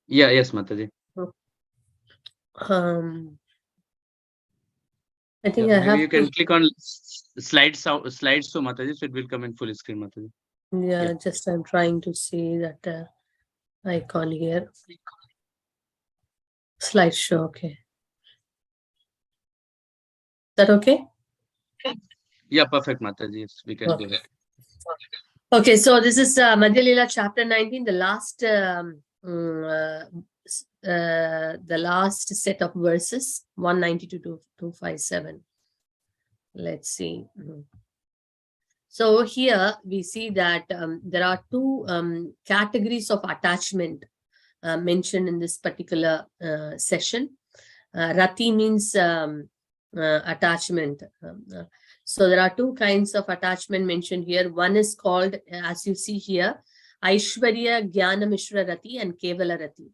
Yeah, yes, Mataji. Um, I Yeah, think I maybe have you to. can click on slides so Mataji, so it will come in full screen, Mataji. Yeah. Yeah, just I'm trying to see that icon here. Slideshow. Okay, is that okay? Yeah, perfect, Mataji. Yes, we can go Okay. ahead. Okay, so this is Madhya Leela chapter 19, the last the last set of verses, 192 to 257. Let's see. So here we see that there are two categories of attachment mentioned in this particular session. Rati means attachment. So there are two kinds of attachment mentioned here. One is called, as you see here, Aishwarya, Jnana Mishra Rati and Kevala Rati.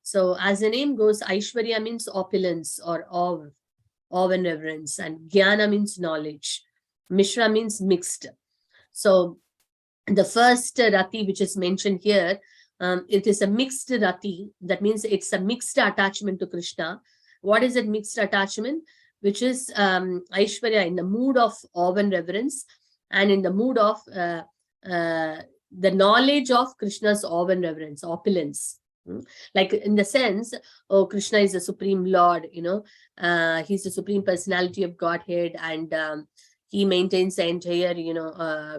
So as the name goes, Aishwarya means opulence or awe and reverence, and Jnana means knowledge. Mishra means mixed. So the first rati which is mentioned here, it is a mixed rati. That means it's a mixed attachment to Krishna. What is it mixed attachment? Which is Aishwarya in the mood of awe and reverence, and in the mood of the knowledge of Krishna's awe and reverence, opulence. Like in the sense, oh, Krishna is the supreme Lord, he's the supreme personality of Godhead, and he maintains the entire,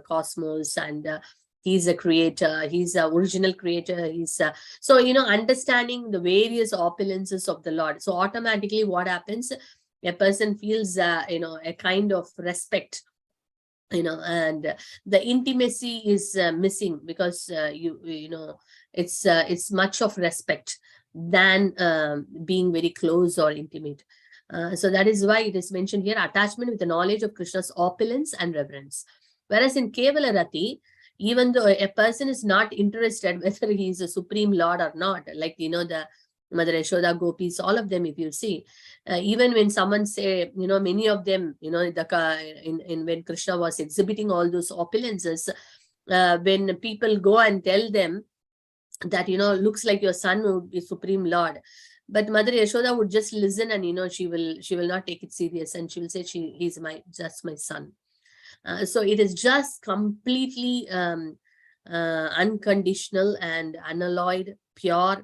cosmos, and he's a creator, he's the original creator, he's so, understanding the various opulences of the Lord. So automatically what happens, a person feels, a kind of respect, and the intimacy is missing, because it's much of respect than being very close or intimate. So that is why it is mentioned here, attachment with the knowledge of Krishna's opulence and reverence. Whereas in Kevala Rati, even though a person is not interested whether he is a supreme Lord or not, like the Mother Yashoda, gopis, all of them, if you see, even when someone say, many of them, in when Krishna was exhibiting all those opulences, when people go and tell them that, looks like your son would be supreme Lord, but Mother Yashoda would just listen, and she will not take it serious, and she will say he's just my son. So it is just completely unconditional and unalloyed, pure,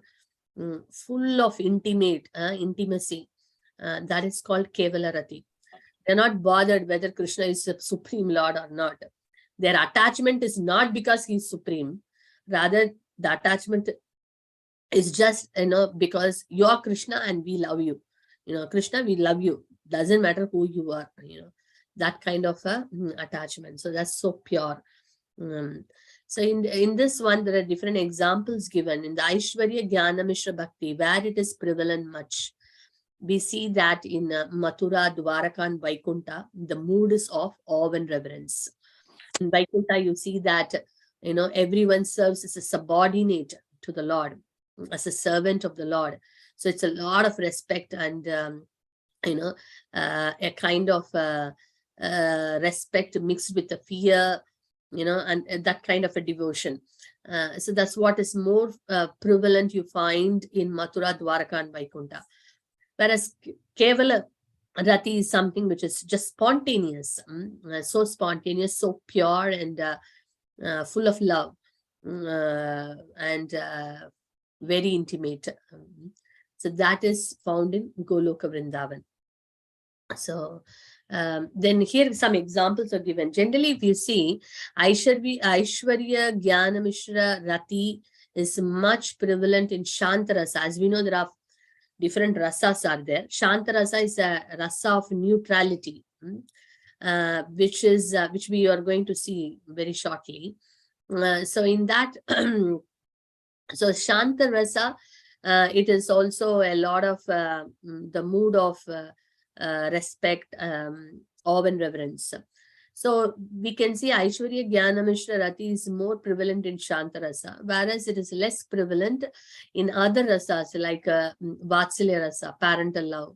full of intimacy. That is called Kevala Rati. They're not bothered whether Krishna is the supreme Lord or not. Their attachment is not because he's supreme. Rather, the attachment is just, because you are Krishna and we love you. Krishna, we love you. Doesn't matter who you are, that kind of a attachment. So that's so pure. So in this one, there are different examples given. In the Aishwarya Jnana Mishra Bhakti, where it is prevalent much, we see that in Mathura, Dwaraka and Vaikunta, the mood is of awe and reverence. In Vaikunta, you see that, everyone serves as a subordinate to the Lord, as a servant of the Lord. So it's a lot of respect and, a kind of respect mixed with the fear, and that kind of a devotion. So that's what is more prevalent you find in Mathura, Dwaraka and Vaikunta. Whereas Kevala Rati is something which is just spontaneous, so spontaneous, so pure, and full of love, and very intimate. So that is found in Goloka Vrindavan. So then here some examples are given. Generally, if you see, Aishwarya Jnana Mishra Rati is much prevalent in Shantarasa. As we know, there are different rasas are there. Shantarasa is a rasa of neutrality, which we are going to see very shortly. So in that, so Shanta rasa, it is also a lot of the mood of respect, awe and reverence. So we can see Aishwarya Jnana Mishra Rati is more prevalent in Shanta rasa, whereas it is less prevalent in other rasas like Vatsalya rasa, parental love.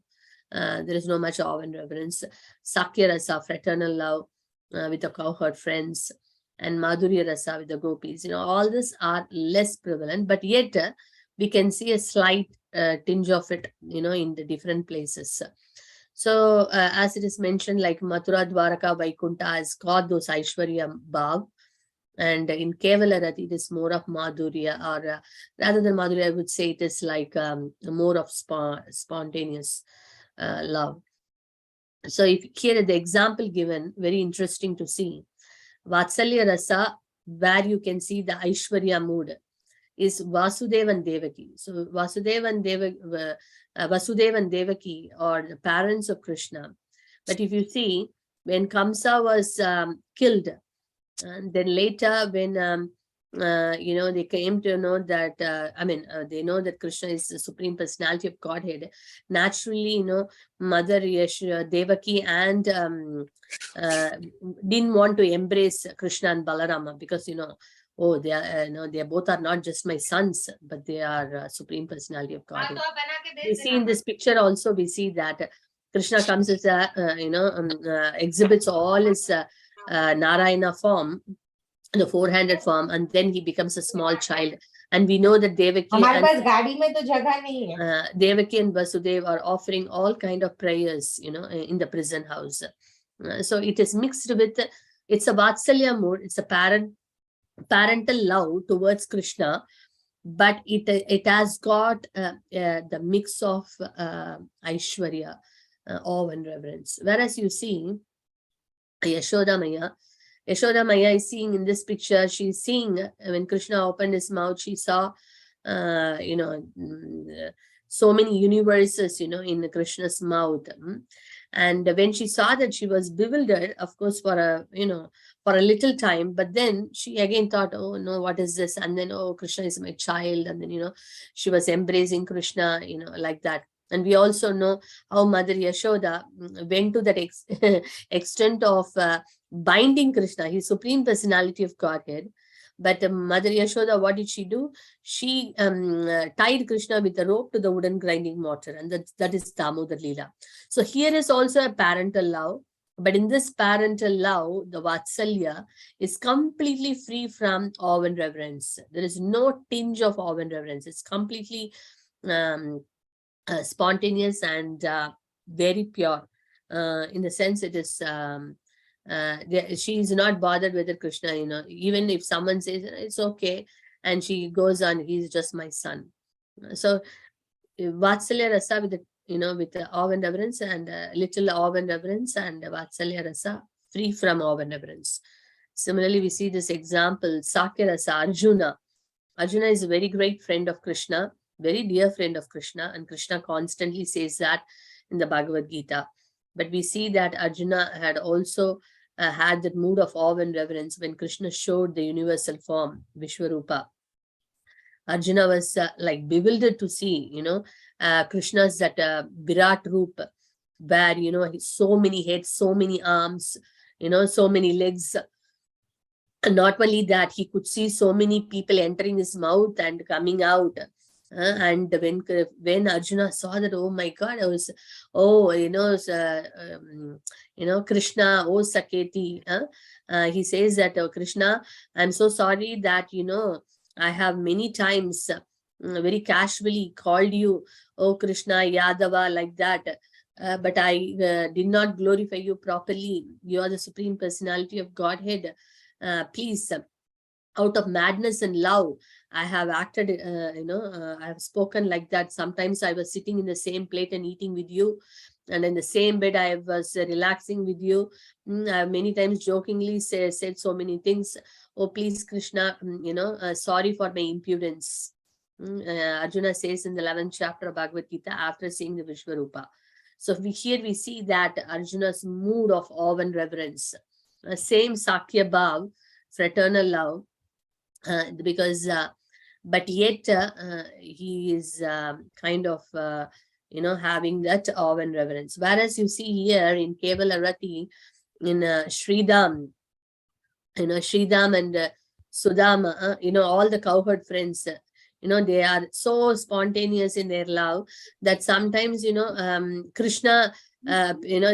There is no much awe and reverence. Sakya rasa, fraternal love with the cowherd friends, and Madhurya rasa with the gopis. All this are less prevalent, but yet we can see a slight tinge of it, in the different places. So as it is mentioned, like Mathura, Dwaraka, Vaikunta has got those Aishwarya Bhav. And in Kevalarati, it is more of Madhurya, or rather than Madhurya, I would say it is like more of spontaneous love. So if here the example given, very interesting to see. Vatsalya Rasa, where you can see the Aishwarya mood, is Vasudeva and Devaki. So Vasudeva and Devaki are the parents of Krishna. But if you see, when Kamsa was killed, and then later when they came to know that they know that Krishna is the Supreme Personality of Godhead. Naturally, Mother Devaki and didn't want to embrace Krishna and Balarama, because oh, they are they both are not just my sons, but they are Supreme Personality of Godhead. We see in this picture also, we see that Krishna comes as exhibits all his Narayana form, the four-handed form, and then he becomes a small child. And we know that Devaki and Vasudeva are offering all kind of prayers, in the prison house. So it is mixed with, it's a Vatsalya mood, it's a parental love towards Krishna, but it has got the mix of Aishwarya, awe and reverence. Whereas you see Yashoda Maya is seeing in this picture, she's seeing when Krishna opened his mouth, she saw, so many universes, in Krishna's mouth. And when she saw that, she was bewildered, of course, for a little time. But then she again thought, oh no, what is this? And then, oh, Krishna is my child. And then, she was embracing Krishna, like that. And we also know how Mother Yashoda went to that extent of binding Krishna, his Supreme Personality of Godhead. But Mother Yashoda, what did she do? She tied Krishna with a rope to the wooden grinding mortar, and that is Damodar Leela. So here is also a parental love. But in this parental love, the Vatsalya is completely free from awe and reverence. There is no tinge of awe and reverence. It's completely spontaneous and very pure. In the sense, it is she is not bothered whether Krishna, even if someone says it's okay, and she goes on, he's just my son. So Vatsalya Rasa with with the awe and reverence, and little awe and reverence, and Vatsalya Rasa free from awe and reverence. Similarly, we see this example, Sakya Rasa, Arjuna. Arjuna is a very great friend of Krishna, very dear friend of Krishna, and Krishna constantly says that in the Bhagavad Gita. But we see that Arjuna had also had that mood of awe and reverence when Krishna showed the universal form, Vishwarupa. Arjuna was like bewildered to see, Krishna's that Virat Roop, where, so many heads, so many arms, so many legs. And not only that, he could see so many people entering his mouth and coming out. And when Arjuna saw that, oh my God, I was, Krishna, oh Saketi. He says that, oh, Krishna, I'm so sorry that, I have many times very casually called you, oh Krishna, Yadava, like that. But I did not glorify you properly. You are the Supreme Personality of Godhead. Please, out of madness and love, I have acted, I have spoken like that. Sometimes I was sitting in the same plate and eating with you, and in the same bed I was relaxing with you. I have many times jokingly said so many things. Oh, please, Krishna, sorry for my impudence. Arjuna says in the 11th chapter of Bhagavad Gita after seeing the Vishwarupa. So here we see that Arjuna's mood of awe and reverence. Same Sakya Bhav, fraternal love, because but yet he is kind of having that awe and reverence. Whereas you see here in Kevalarati, in Sridham, Sridham and Sudama, all the cowherd friends, they are so spontaneous in their love that sometimes, Krishna,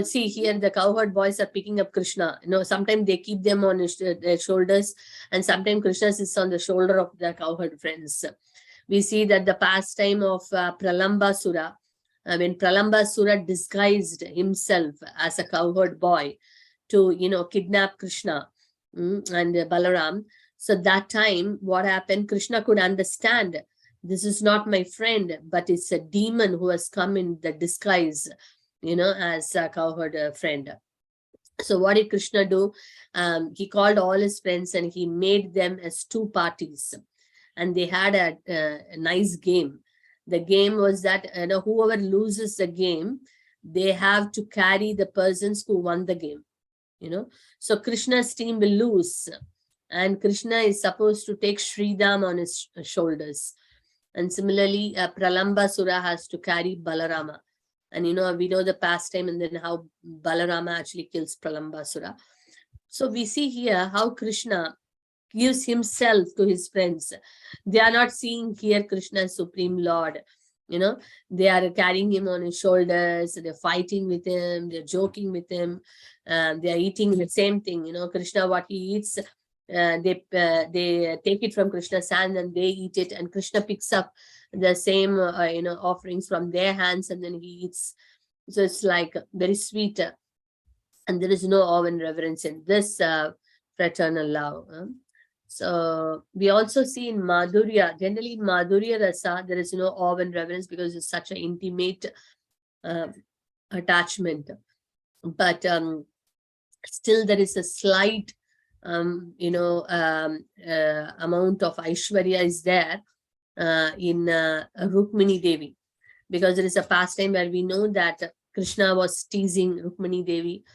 see here the cowherd boys are picking up Krishna. Sometimes they keep them on their shoulders, and sometimes Krishna sits on the shoulder of the cowherd friends. We see that the pastime of Pralambasura, when Pralambasura disguised himself as a cowherd boy to, kidnap Krishna and Balaram. So that time, what happened? Krishna could understand, this is not my friend, but it's a demon who has come in the disguise, as a cowherd friend. So what did Krishna do? He called all his friends and he made them as two parties. And they had a nice game. The game was that whoever loses the game, they have to carry the persons who won the game. So Krishna's team will lose, and Krishna is supposed to take Sridham on his shoulders. And similarly, Pralambasura has to carry Balarama. And we know the pastime and then how Balarama actually kills Pralambasura. So we see here how Krishna gives himself to his friends. They are not seeing here Krishna as Supreme Lord. They are carrying him on his shoulders, they're fighting with him, they're joking with him, they are eating the same thing. Krishna, what he eats, they take it from Krishna's hand and they eat it, and Krishna picks up the same offerings from their hands and then he eats. So it's like very sweet, and there is no awe and reverence in this fraternal love. So we also see in Madhurya, generally in Madhurya Rasa, there is no awe and reverence because it's such an intimate attachment. But still there is a slight amount of Aishwarya is there in Rukmini Devi, because there is a pastime where we know that Krishna was teasing Rukmini Devi,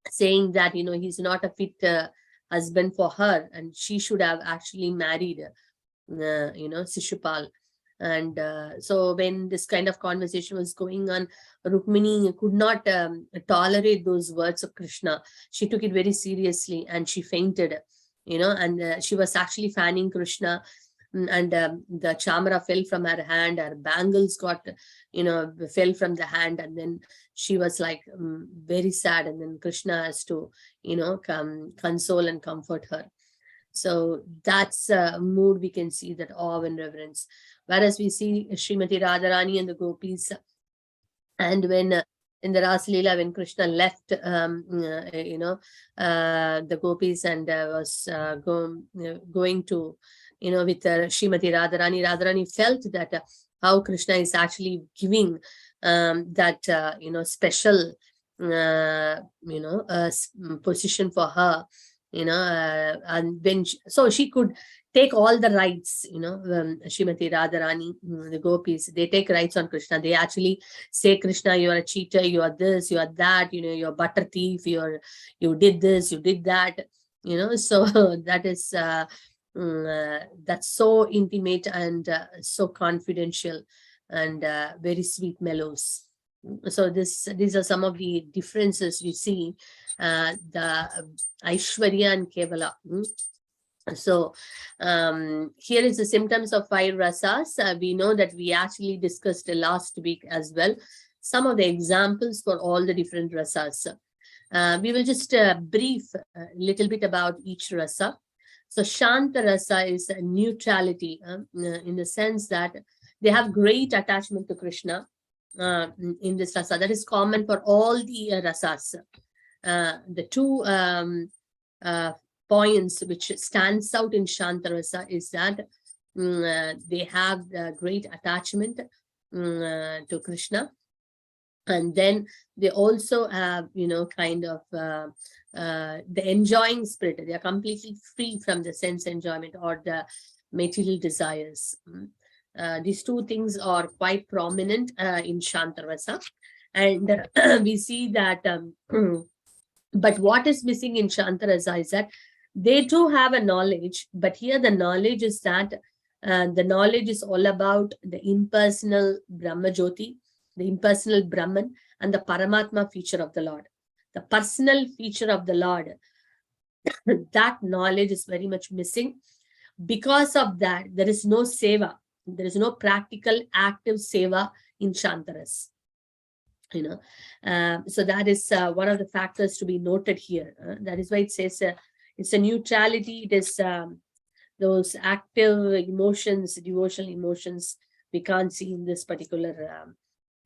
saying that he's not a fit husband for her, and she should have actually married Shishupal. And so when this kind of conversation was going on, Rukmini could not tolerate those words of Krishna. She took it very seriously and she fainted, and she was actually fanning Krishna, and the chamara fell from her hand, her bangles got, fell from the hand, and then she was like very sad, and then Krishna has to, come console and comfort her. So that's a mood we can see, that awe and reverence. Whereas we see Srimati Radharani and the gopis, and when in the Ras Leela, when Krishna left, the gopis and was going to, with Srimati Radharani, Radharani felt that how Krishna is actually giving that, special, position for her, and when so she could take all the rights, Srimati Radharani, the gopis, they take rights on Krishna. They actually say, Krishna, you are a cheater, you are this, you are that, you're a butter thief, you did this, you did that, so that is, that's so intimate and so confidential and very sweet mellows. So these are some of the differences we see, the Aishwarya and Kevala. So here is the symptoms of 5 rasas. We know that we actually discussed last week as well some of the examples for all the different rasas. We will just brief a little bit about each rasa. So Shanta rasa is a neutrality, in the sense that they have great attachment to Krishna in this rasa. That is common for all the rasas. The two points which stands out in Shanta rasa is that they have great attachment to Krishna, and then they also have, kind of the enjoying spirit. They are completely free from the sense enjoyment or the material desires. These two things are quite prominent in Shanta rasa, and we see that. But what is missing in Shanta rasa is that they too have a knowledge, but here the knowledge is that the knowledge is all about the impersonal Brahma Jyoti, the impersonal Brahman, and the Paramatma feature of the Lord. The personal feature of the Lord, that knowledge is very much missing. Because of that, there is no seva. There is no practical active seva in Shantaras. So that is one of the factors to be noted here. That is why it says it's a neutrality. It is those active emotions, devotional emotions, we can't see in this particular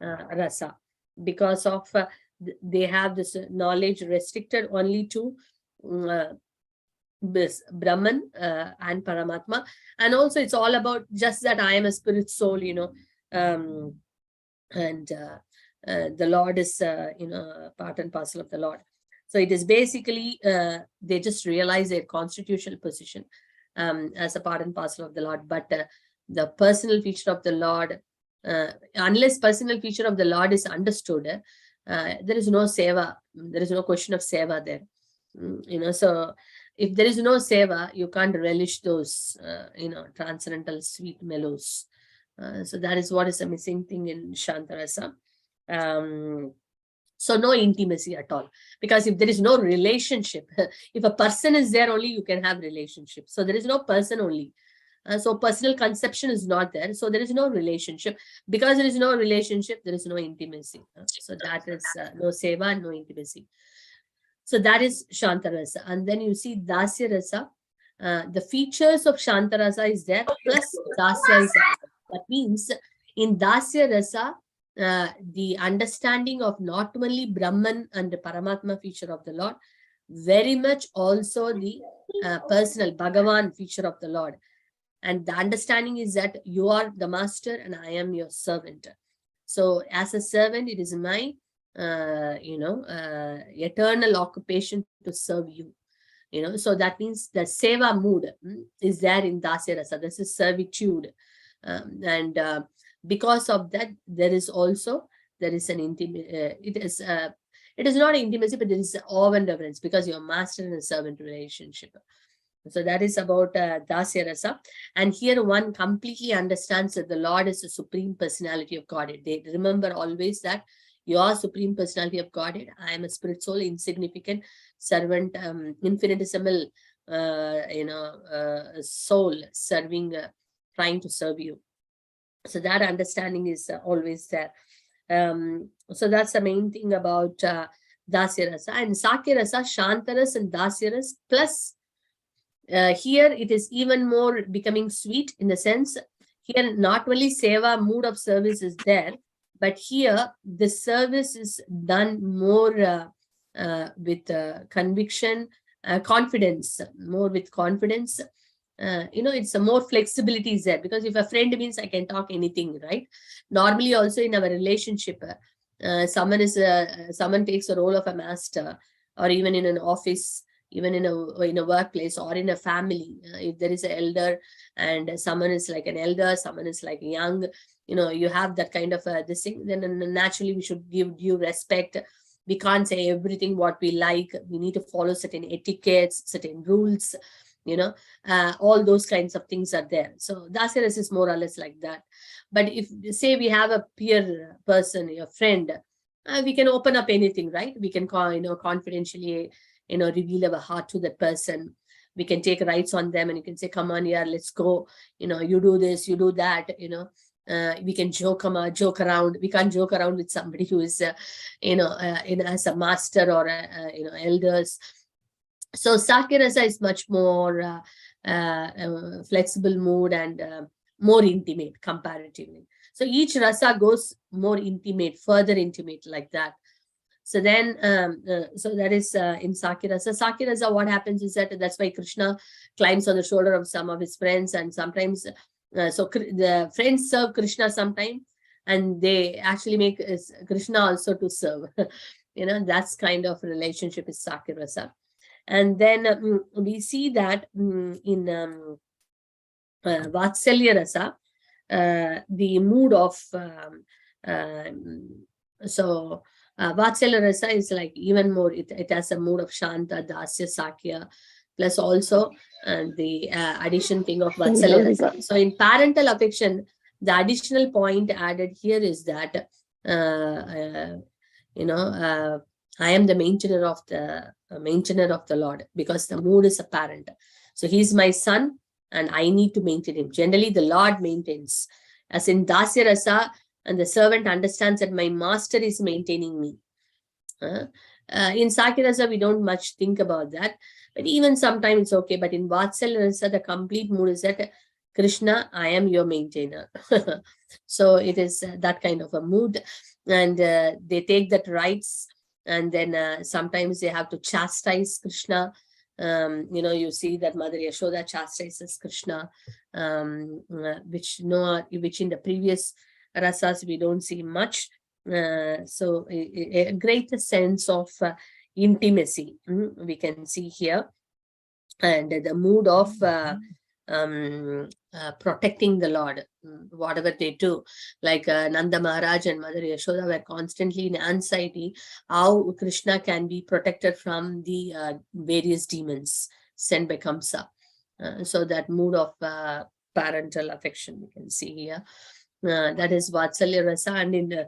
rasa, because of they have this knowledge restricted only to this Brahman and Paramatma. And also it's all about just that I am a spirit soul, and the Lord is, part and parcel of the Lord. So it is basically, they just realize their constitutional position as a part and parcel of the Lord. But the personal feature of the Lord, unless personal feature of the Lord is understood, there is no seva, there is no question of seva there. So if there is no seva, you can't relish those, transcendental sweet mellows. So that is what is a missing thing in Shantarasa. So no intimacy at all, because if there is no relationship, if a person is there only, you can have relationship. So there is no person only. So personal conception is not there. So there is no relationship. Because there is no relationship, there is no intimacy. So that is no seva and no intimacy. So that is Shantarasa. And then you see Dasya Rasa. The features of Shantarasa is there, plus Dasya is there. That means in Dasya Rasa, the understanding of not only Brahman and the Paramatma feature of the Lord, very much also the personal Bhagavan feature of the Lord. And the understanding is that you are the master and I am your servant. So as a servant, it is my, eternal occupation to serve you. So that means the seva mood is there in Dasya Rasa. This is servitude. And because of that, there is an intimate, it is not intimacy, but there is awe and reverence, because you're master and servant relationship. So that is about Dasya Rasa. And here one completely understands that the Lord is the supreme personality of Godhead. They remember always that you are supreme personality of Godhead. I am a spirit soul, insignificant servant, infinitesimal, soul serving, trying to serve you. So that understanding is always there. So that's the main thing about Dasya Rasa. And Sakya Rasa, Shantaras and Dasya Rasa, plus here it is even more becoming sweet, in the sense here not only seva mood of service is there, but here the service is done more with conviction, confidence, more with confidence. It's a more flexibility is there, because if a friend means I can talk anything, right? Normally also in our relationship, someone takes a role of a master, or even in an office, even in a workplace, or in a family. If there is an elder and someone is like an elder, someone is like young, you have that kind of this thing, then naturally we should give due respect. We can't say everything what we like. We need to follow certain etiquettes, certain rules, all those kinds of things are there. So Dasya Rasa is more or less like that. But if say we have a peer person, a friend, we can open up anything, right? We can call, confidentially, reveal our heart to that person. We can take rights on them, and you can say, come on here, let's go. You do this, you do that, we can joke around. We can't joke around with somebody who is, as a master or, elders. So Sakya Rasa is much more flexible mood and more intimate comparatively. So each rasa goes more intimate, further intimate like that. So then, so that is in Sakya Rasa. Sakya Rasa, what happens is that's why Krishna climbs on the shoulder of some of his friends, and sometimes, so the friends serve Krishna sometime, and they actually make Krishna also to serve. That's kind of relationship is Sakya Rasa. And then we see that in Vatsalya Rasa, the mood of, Vatsalya Rasa is like even more, it has a mood of Shanta, Dasya, Sakya, plus also the addition thing of Vatsalya Rasa. So in parental affection, the additional point added here is that, I am the maintainer of the Lord, because the mood is apparent. So he's my son and I need to maintain him. Generally, the Lord maintains. As in Dasya Rasa, and the servant understands that my master is maintaining me. In Sakirasa, we don't much think about that, but even sometimes it's okay. But in Vatsalya Rasa, the complete mood is that Krishna, I am your maintainer. So it is that kind of a mood, and they take that rights, and then sometimes they have to chastise Krishna. You see that Mother Yashoda chastises Krishna, which in the previous rasas we don't see much. So a greater sense of intimacy we can see here, and the mood of protecting the Lord, whatever they do. Like Nanda Maharaj and Mother Yashoda were constantly in anxiety how Krishna can be protected from the various demons sent by Kamsa. So that mood of parental affection we can see here. That is Vatsalya Rasa, and in the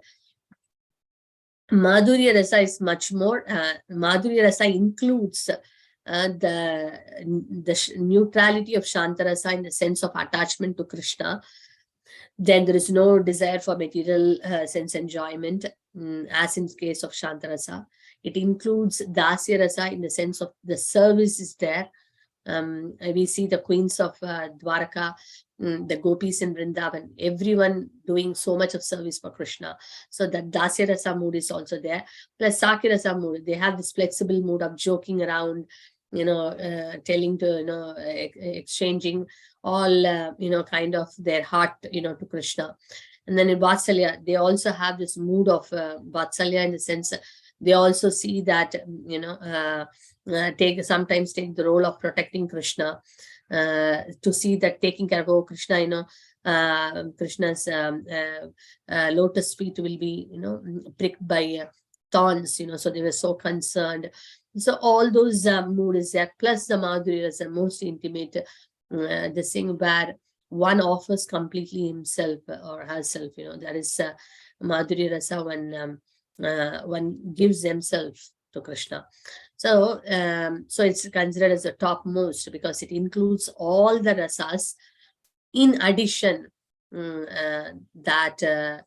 Madhurya Rasa is much more. Madhurya Rasa includes the neutrality of Shantarasa in the sense of attachment to Krishna. Then there is no desire for material sense enjoyment, as in case of Shantarasa. It includes Dasya Rasa in the sense of the service is there. We see the queens of Dwaraka, the gopis in Vrindavan, everyone doing so much of service for Krishna. So that Dasya Rasa mood is also there. Plus Sakirasa mood, they have this flexible mood of joking around, telling to, exchanging all, kind of their heart, to Krishna. And then in Vatsalya, they also have this mood of Vatsalya in the sense they also see that, sometimes take the role of protecting Krishna, to see that taking care of Krishna, Krishna's lotus feet will be, pricked by thorns, so they were so concerned. So all those mood is there, plus the Madhurya is the most intimate, the thing where one offers completely himself or herself, that is Madhurya Rasa when one gives themselves to Krishna. So, so it's considered as the topmost because it includes all the rasas. In addition, that the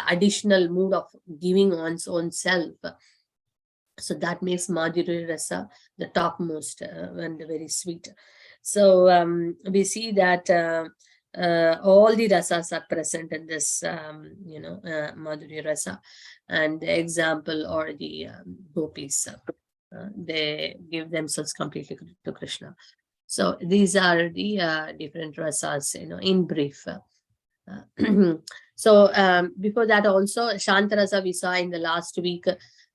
additional mood of giving one's own self. So that makes Madhurya Rasa the topmost and very sweet. So we see that all the rasas are present in this, Madhurya Rasa, and the example or the gopis, they give themselves completely to Krishna. So these are the different rasas, in brief. So before that also, Shantarasa we saw in the last week,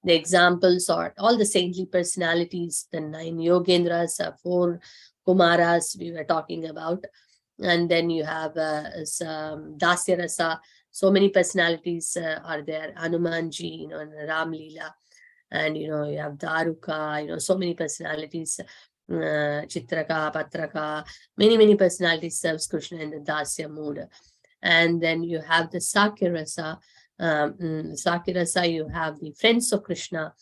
the examples are all the saintly personalities, the 9 Yogendras, 4 Kumaras we were talking about. And then you have Dasya Rasa, so many personalities are there, Hanumanji, and Ram Leela. And, you have Daruka, so many personalities, Chitraka, Patraka, many personalities serves Krishna in the Dasya mood. And then you have the Sakirasa. Sakirasa, you have the friends of Krishna,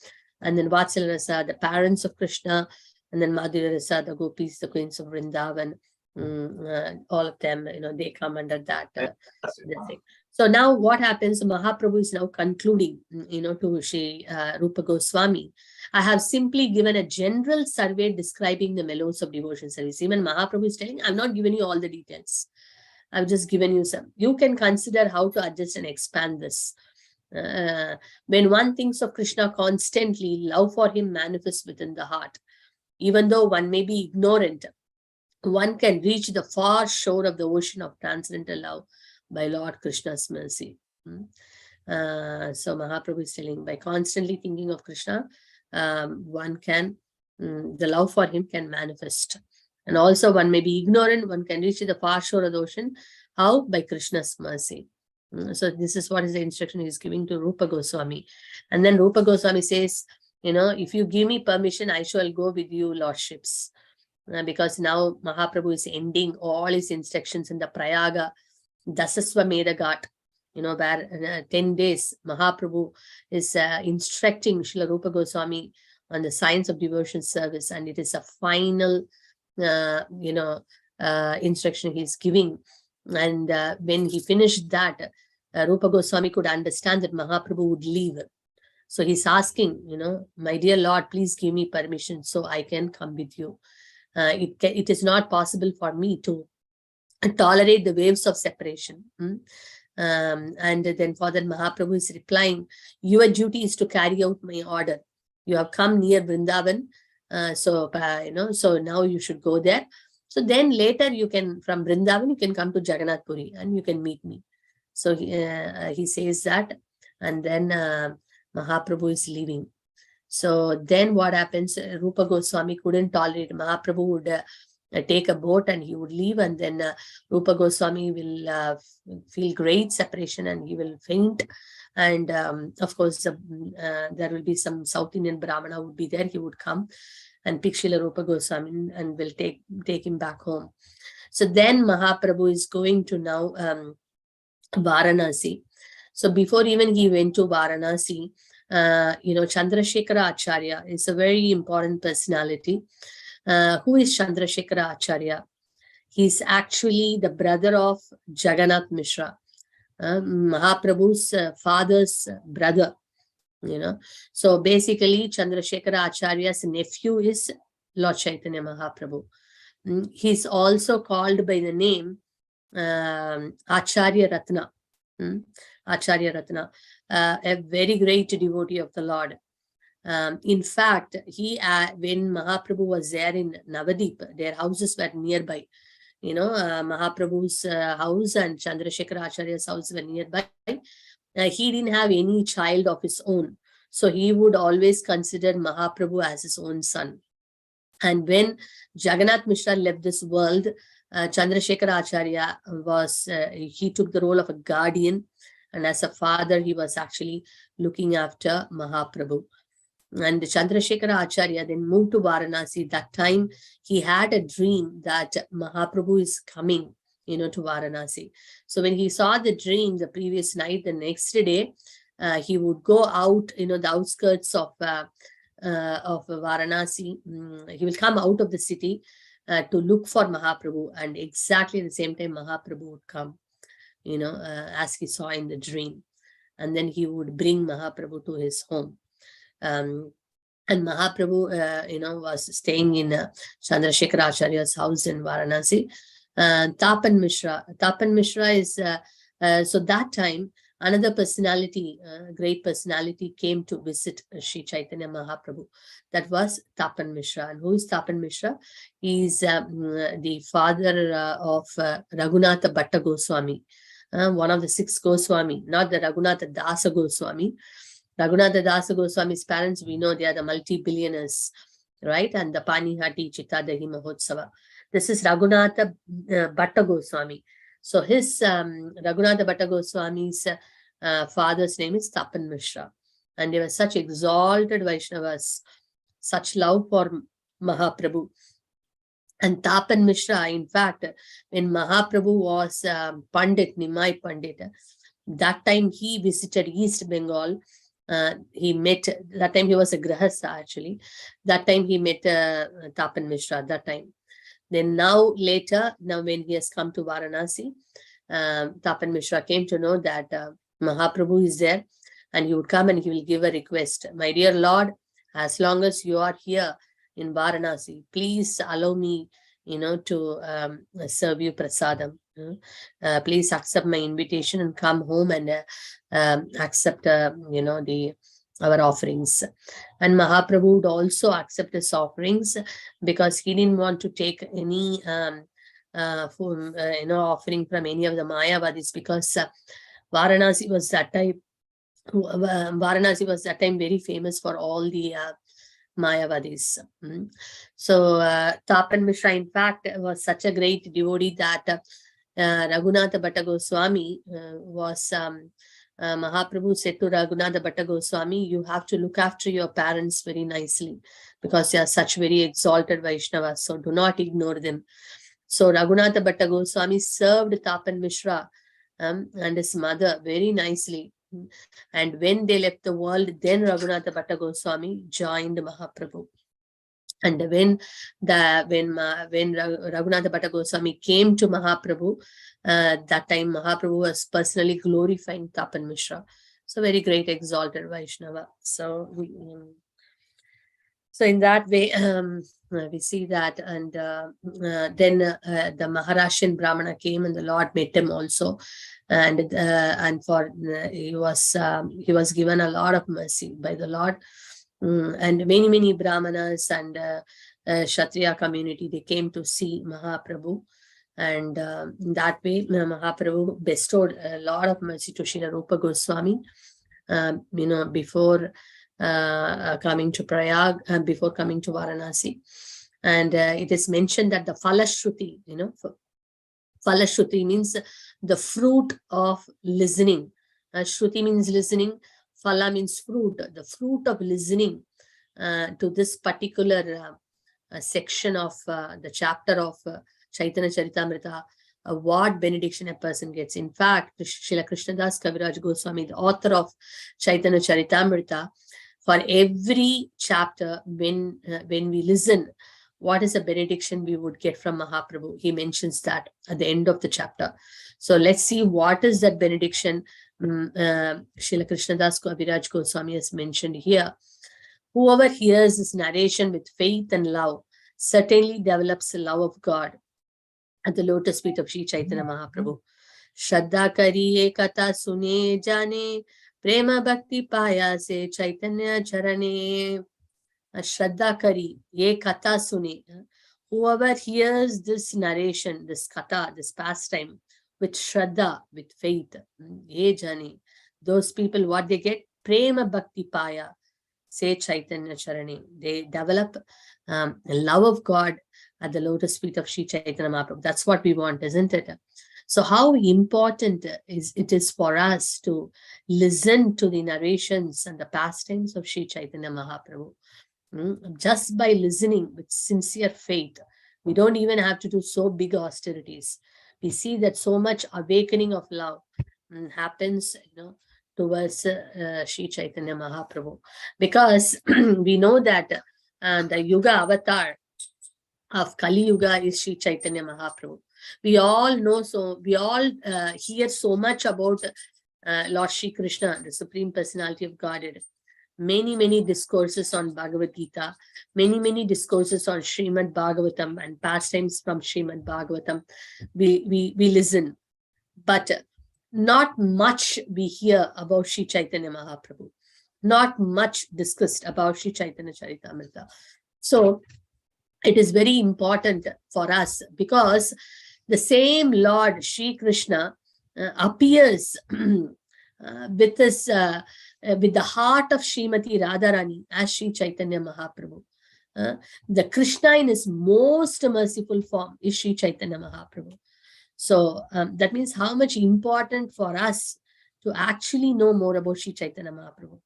and then Vatsalya Rasa, the parents of Krishna, and then Madhurya Rasa, the gopis, the queens of Vrindavan. All of them, they come under that thing. So now what happens, Mahaprabhu is now concluding, to Shri Rupa Goswami. I have simply given a general survey describing the mellows of devotion service. Even Mahaprabhu is telling, I've not given you all the details. I've just given you some. You can consider how to adjust and expand this. When one thinks of Krishna constantly, love for him manifests within the heart. Even though one may be ignorant, one can reach the far shore of the ocean of transcendental love by Lord Krishna's mercy. So Mahaprabhu is telling, by constantly thinking of Krishna, one can, the love for him can manifest. And also one may be ignorant, one can reach the far shore of the ocean. How? By Krishna's mercy. So this is what is the instruction he is giving to Rupa Goswami. And then Rupa Goswami says, if you give me permission, I shall go with you, lordships. Because now Mahaprabhu is ending all his instructions in the Prayaga, Dasaswamedha Ghat, where 10 days Mahaprabhu is instructing Srila Rupa Goswami on the science of devotion service. And it is a final, instruction he is giving. And when he finished that, Rupa Goswami could understand that Mahaprabhu would leave. So he's asking, my dear Lord, please give me permission so I can come with you. It is not possible for me to tolerate the waves of separation. And then Father Mahaprabhu is replying, your duty is to carry out my order. You have come near Vrindavan, so now you should go there. So then later you can, from Vrindavan, you can come to Jagannath Puri and you can meet me. So he says that, and then Mahaprabhu is leaving. So then what happens? Rupa Goswami couldn't tolerate. Mahaprabhu would take a boat and he would leave, and then Rupa Goswami will feel great separation and he will faint. And of course, there will be some South Indian Brahmana would be there. He would come and pick Srila Rupa Goswami and will take him back home. So then Mahaprabhu is going to now Varanasi. So before even he went to Varanasi, Chandrasekhara Acharya is a very important personality. Who is Chandrasekhara Acharya? He's actually the brother of Jagannath Mishra, Mahaprabhu's father's brother. So basically Chandrasekhara Acharya's nephew is Lord Chaitanya Mahaprabhu. He's also called by the name Acharya Ratna. Acharya Ratna, a very great devotee of the Lord. In fact, when Mahaprabhu was there in Navadip, their houses were nearby. Mahaprabhu's house and Chandrasekhara Acharya's house were nearby. He didn't have any child of his own. So he would always consider Mahaprabhu as his own son. And when Jagannath Mishra left this world, Chandrasekhara Acharya he took the role of a guardian. And as a father, he was actually looking after Mahaprabhu. And Chandrasekhara Acharya then moved to Varanasi. That time, he had a dream that Mahaprabhu is coming, to Varanasi. So when he saw the dream the previous night, the next day, he would go out, the outskirts of Varanasi. He will come out of the city to look for Mahaprabhu. And exactly at the same time, Mahaprabhu would come, as he saw in the dream. And then he would bring Mahaprabhu to his home. And Mahaprabhu, was staying in Chandrasekhara Acharya's house in Varanasi. Tapan Mishra is, so that time, another personality, great personality came to visit Sri Chaitanya Mahaprabhu. That was Tapan Mishra. And who is Tapan Mishra? He is the father of Raghunatha Bhatta Goswami, one of the 6 Goswami, not the Raghunatha Dasa Goswami. Raghunatha Dasa Goswami's parents, we know they are the multi-billionaires, right? And the Panihati Chittadahi Mahotsava. This is Raghunatha Bhatta Goswami. So his Raghunatha Bhatta Goswami's father's name is Tapan Mishra. And they were such exalted Vaishnavas, such love for Mahaprabhu. And Tapan Mishra, in fact, when Mahaprabhu was Nimai Pandit, that time he visited East Bengal. He met, that time he was a Grahastha actually. That time he met Tapan Mishra, that time. Then now when he has come to Varanasi, Tapan Mishra came to know that Mahaprabhu is there and he would come and he will give a request. My dear Lord, as long as you are here in Varanasi, please allow me, to serve you prasadam. Please accept my invitation and come home and accept, our offerings. And Mahaprabhu would also accept his offerings because he didn't want to take any, offering from any of the Mayavadis, because Varanasi was that time very famous for all the Mayavadis. So Tapan Mishra, in fact, was such a great devotee that Raghunatha Bhatta Goswami was Mahaprabhu said to Raghunatha Bhatta Goswami, you have to look after your parents very nicely because they are such very exalted Vaishnavas, so do not ignore them. So Raghunatha Bhatta Goswami served Tapan Mishra and his mother very nicely. And when they left the world, then Raghunatha Bhatta Goswami joined Mahaprabhu. And when Raghunatha Bhatta Goswami came to Mahaprabhu, that time Mahaprabhu was personally glorifying Tapan Mishra. So very great exalted Vaishnava. So so in that way, we see that, and then the Maharashtrian Brahmana came, and the Lord met him also, and for he was given a lot of mercy by the Lord, and many Brahmanas and Kshatriya community, they came to see Mahaprabhu, and in that way Mahaprabhu bestowed a lot of mercy to Srila Rupa Goswami, before coming to Prayag and before coming to Varanasi. And it is mentioned that the Falashruti, Falashruti means the fruit of listening. Shruti means listening. Phala means fruit. The fruit of listening to this particular section of the chapter of Chaitanya Charitamrita, what benediction a person gets. In fact, Srila Krishnadas Kaviraj Goswami, the author of Chaitanya Charitamrita, for every chapter, when we listen, what is a benediction we would get from Mahaprabhu? He mentions that at the end of the chapter. So let's see what is that benediction Srila Krishnadas Kaviraj Goswami has mentioned here. Whoever hears this narration with faith and love certainly develops the love of God at the lotus feet of Sri Chaitanya Mahaprabhu. Shraddha kariye katha sune jane, prema bhakti paya se Chaitanya charane. Shraddha kari, ye katha sune. Whoever hears this narration, this katha, this pastime, with Shraddha, with faith, ye jane, those people, what they get? Prema bhakti paya se Chaitanya charane. They develop the love of God at the lotus feet of Sri Chaitanya Mahaprabhu. That's what we want, isn't it? So how important it is for us to listen to the narrations and the pastimes of Sri Chaitanya Mahaprabhu. Just by listening with sincere faith, we don't even have to do so big austerities. We see that so much awakening of love happens, towards Sri Chaitanya Mahaprabhu, because we know that the Yuga avatar of Kali Yuga is Sri Chaitanya Mahaprabhu. We all know, so we all hear so much about Lord Shri Krishna, the Supreme Personality of Godhead. Many discourses on Bhagavad Gita, many discourses on Srimad Bhagavatam and pastimes from Srimad Bhagavatam. We listen, but not much we hear about Sri Chaitanya Mahaprabhu. Not much discussed about Sri Chaitanya Charitamrita. So it is very important for us, because the same Lord Shri Krishna appears with his with the heart of Srimati Radharani as Sri Chaitanya Mahaprabhu. The Krishna in his most merciful form is Sri Chaitanya Mahaprabhu. So that means how much important for us to actually know more about Sri Chaitanya Mahaprabhu.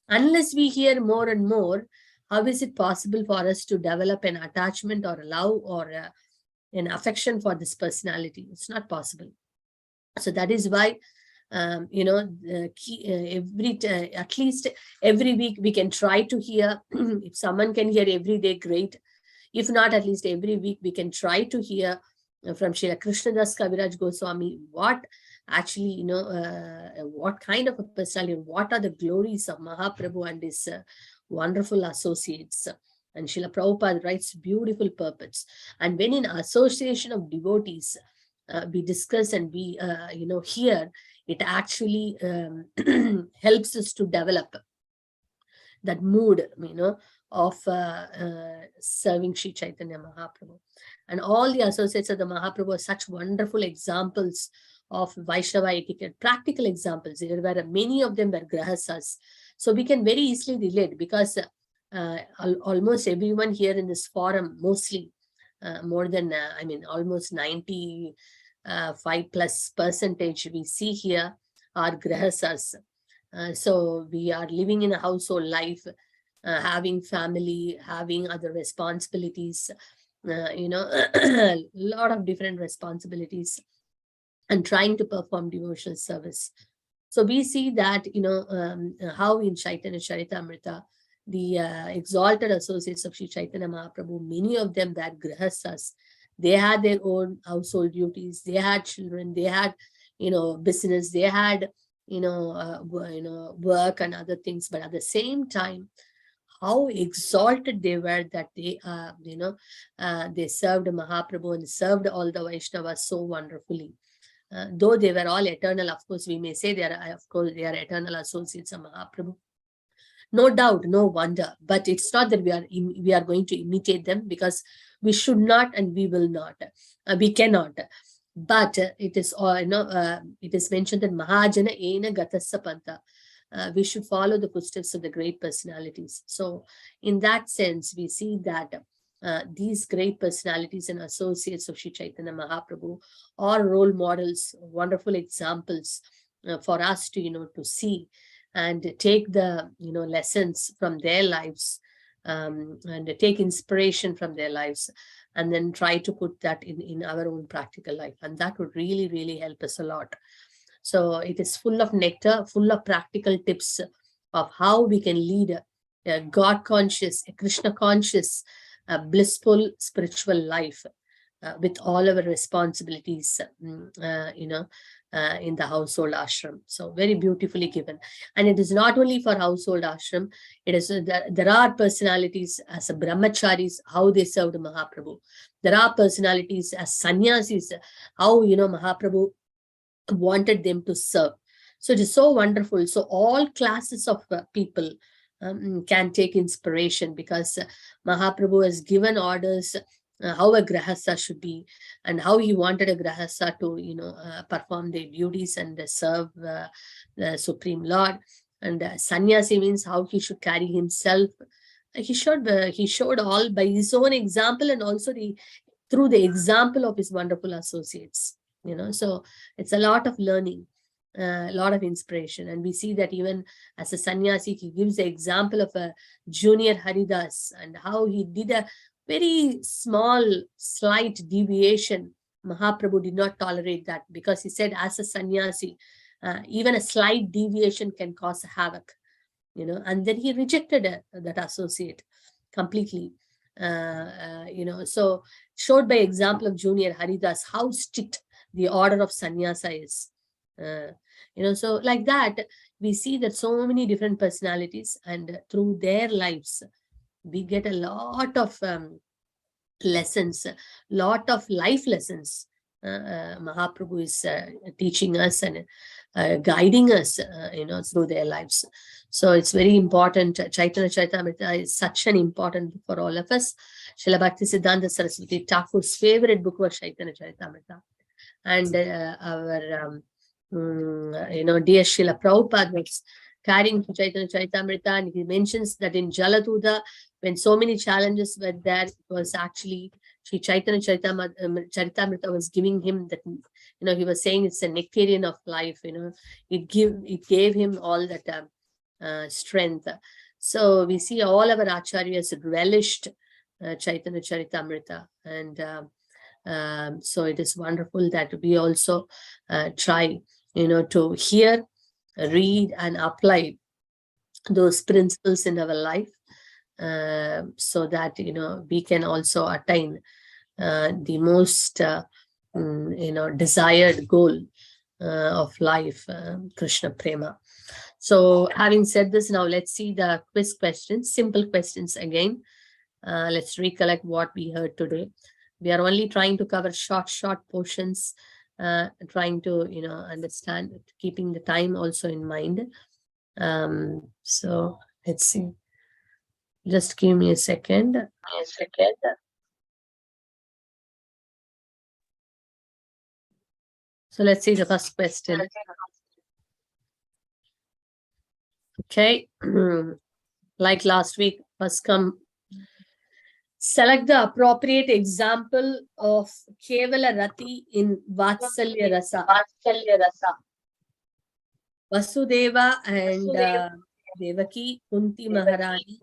Unless we hear more and more, how is it possible for us to develop an attachment or a love or an affection for this personality? It's not possible. So that is why, at least every week we can try to hear. If someone can hear every day, great. If not, at least every week we can try to hear from Srila Krishnadas Kaviraj Goswami what actually, what kind of a personality, what are the glories of Mahaprabhu and his wonderful associates. And Srila Prabhupada writes beautiful purports. And when in association of devotees, we discuss and we, hear, it actually helps us to develop that mood, of serving Sri Chaitanya Mahaprabhu. And all the associates of the Mahaprabhu are such wonderful examples of Vaishnava etiquette, practical examples. There were many of them were grahasas. So we can very easily relate, because almost everyone here in this forum, mostly more than, almost 95+ percentage we see here are grahasas. So we are living in a household life, having family, having other responsibilities, a lot of different responsibilities, and trying to perform devotional service. So we see that, how in Chaitanya Charitamrita, the exalted associates of Sri Chaitanya Mahaprabhu, many of them were grahastas. They had their own household duties. They had children. They had, business. They had work and other things, but at the same time, how exalted they were that they served Mahaprabhu and served all the Vaishnavas so wonderfully. Though they were all eternal, of course, we may say they are eternal associates of Mahaprabhu. No doubt, no wonder. But it's not that we are going to imitate them, because we should not and we will not. We cannot. But it is it is mentioned that Mahajana ena gatassa panta. We should follow the footsteps of the great personalities. So in that sense, we see that these great personalities and associates of Sri Chaitanya Mahaprabhu are role models, wonderful examples for us to see and take the lessons from their lives, and take inspiration from their lives, and then try to put that in our own practical life. And that would really, really help us a lot. So it is full of nectar, full of practical tips of how we can lead a God conscious, a Krishna conscious, blissful spiritual life with all our responsibilities, in the household ashram. So very beautifully given. And it is not only for household ashram, it is there are personalities as a brahmacharis, how they served Mahaprabhu. There are personalities as sannyasis, how Mahaprabhu wanted them to serve. So it is so wonderful. So all classes of people can take inspiration, because Mahaprabhu has given orders how a grahastha should be, and how he wanted a grahastha to perform their duties and serve the Supreme Lord. And sannyasi means how he should carry himself. He showed all by his own example, and also through the example of his wonderful associates. So it's a lot of learning, a lot of inspiration. And we see that even as a sannyasi, he gives the example of a junior Haridas, and how he did a very small, slight deviation. Mahaprabhu did not tolerate that, because he said, as a sannyasi, even a slight deviation can cause havoc, and then he rejected that associate completely. So showed by example of junior Haridas how strict the order of sannyasa is. So like that, we see that so many different personalities, and through their lives, we get a lot of lessons, lot of life lessons. Mahaprabhu is teaching us and guiding us, through their lives. So it's very important. Chaitanya Charitamrita is such an important book for all of us. Srila Bhaktisiddhanta Saraswati Thakur's favorite book was Chaitanya Charitamrita. And our dear Srila Prabhupada was carrying Chaitanya Charitamrita, and he mentions that in Jaladuda, when so many challenges were there, it was actually Sri Chaitanya Charitamrita was giving him that, he was saying it's a nectarian of life, it gave him all that strength. So we see all our acharyas relished Chaitanya Charitamrita, and so it is wonderful that we also try, to hear, read, and apply those principles in our life, so that we can also attain the most desired goal of life, Krishna Prema. So having said this, now let's see the quiz questions, simple questions again. Let's recollect what we heard today. We are only trying to cover short portions, trying to understand, keeping the time also in mind. So let's see. Just give me a second. So let's see the first question. Okay. Like last week, first come. Select the appropriate example of Kevala Rati in Vatsalya Rasa. Vasudeva and Devaki, Kunti Maharani,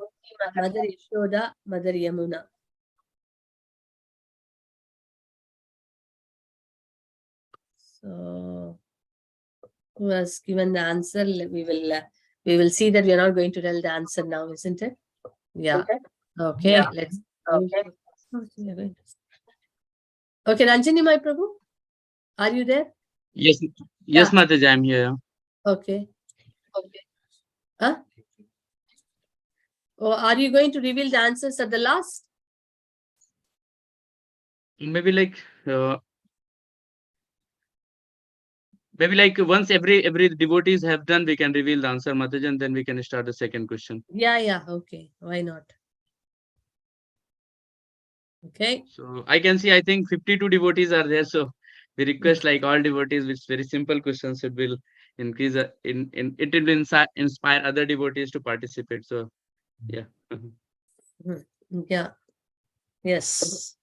Mother Yashoda, Mother Yamuna. So who has given the answer? We will see that we are not going to tell the answer now, isn't it? Yeah. Okay. Yeah. Let's. Okay. Okay, Ranjini, my Prabhu, are you there? Yes, Mataji, I'm here. Okay. Huh? Or are you going to reveal the answers at the last? Maybe like once every devotees have done, we can reveal the answer, Mataji, and then we can start the second question. Yeah. Okay. Why not? Okay. So I can see, I think 52 devotees are there. So we request like all devotees with very simple questions. It will increase it will inspire other devotees to participate. So yeah. Yeah. Yes.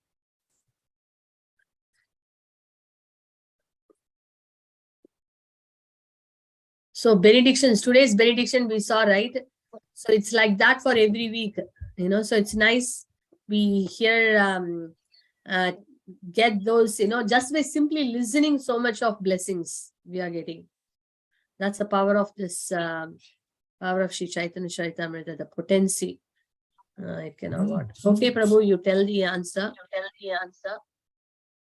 So benedictions, today's benediction we saw, right? So it's like that for every week, so it's nice. We hear, get those, just by simply listening, so much of blessings we are getting. That's the power of this, power of Sri Chaitanya Charitamrita, the potency. It cannot what. Okay, Prabhu, you tell the answer.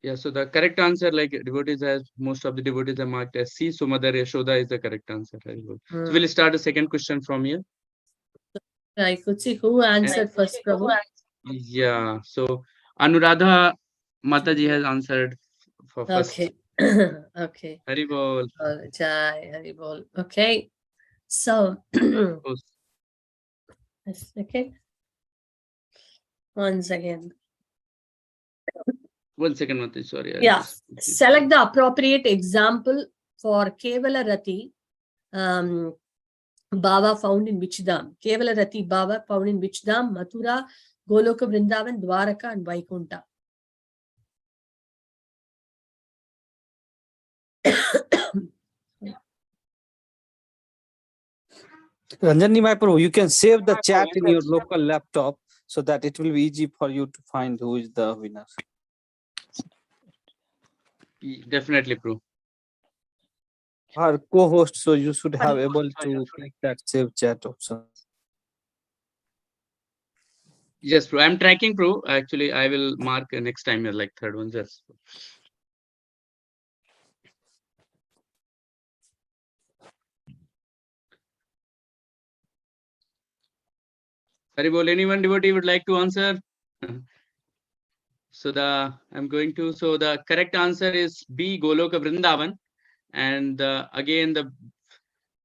Yeah, so the correct answer, like devotees has, most of the devotees are marked as C. So Mother Yashoda is the correct answer. Very good. So we'll start the second question from here. I could see who answered first, Prabhu. Yeah, so Anuradha Mataji has answered for first. Okay. Okay. Hari Bol. Jai Hari Bol. Okay. So, okay. Once again. 1 second, Mataji. Sorry. Yeah. Select the appropriate example for Kevala Rati Baba found in which Dham? Kevala Rati Baba found in which Dham? Mathura, Goloka Vrindavan, Dwaraka, and Vaikunta. Ranjani Maipur, you can save the chat in your local laptop so that it will be easy for you to find who is the winner. Definitely, Prabhu. Our co-host, so you should have able to click that save chat option. Yes, Prabhu. I'm tracking, Prabhu. Actually, I will mark next time, like third one. Just. Hari Bol, anyone devotee would like to answer? So I'm going to, so the correct answer is B, Goloka Vrindavan. And again, the